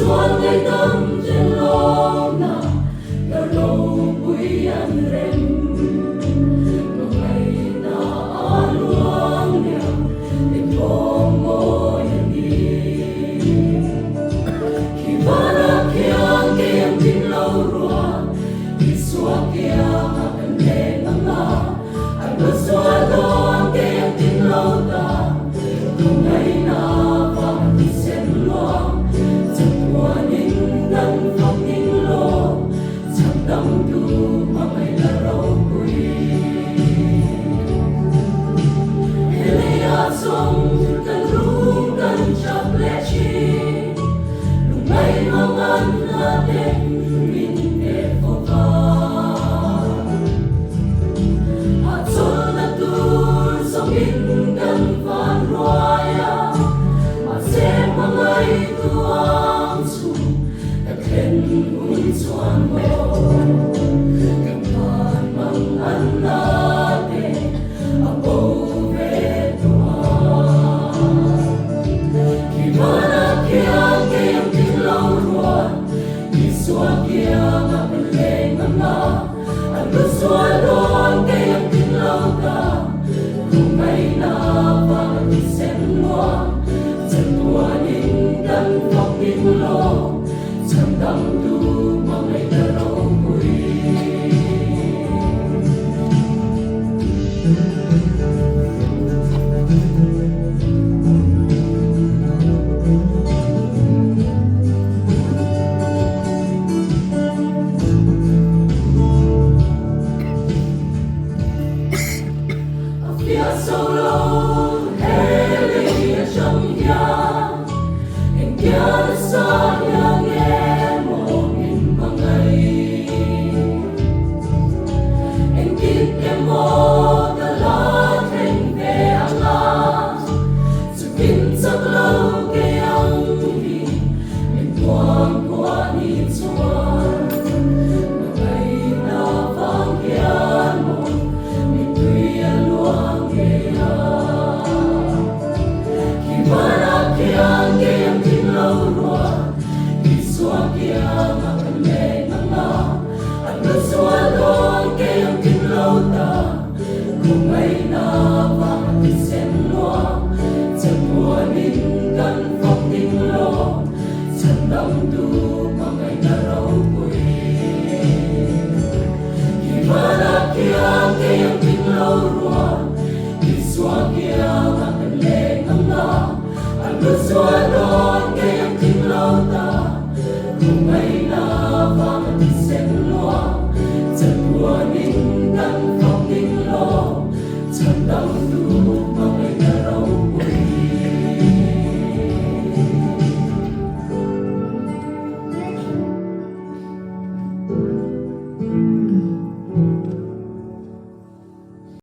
suang ay tâm trên lo na đã lâu bụi ăn rem no ngày na luang nha để có môi đi khi vara kia kem tin lâu rồi đi suang kia akan lên na anh bước suang đó kem tin lâu ta cùng ngày na vang đi xem loang tâm tu mà mày là rau quỳ Helia sông cần rung cần chập lệ chi lúc này mong ăn là đêm mình để phô pha hạt xuân là tu sông in cần phan roya mà xem mong ấy tu ang su đã khen un xuân mơ suang kia ngập lên ngập anh bước suang đón cây em tin lâu ta cùng ngày na và đi xem loang chân tua nhìn đâm khóc tin lo chân đâm tu mà ngày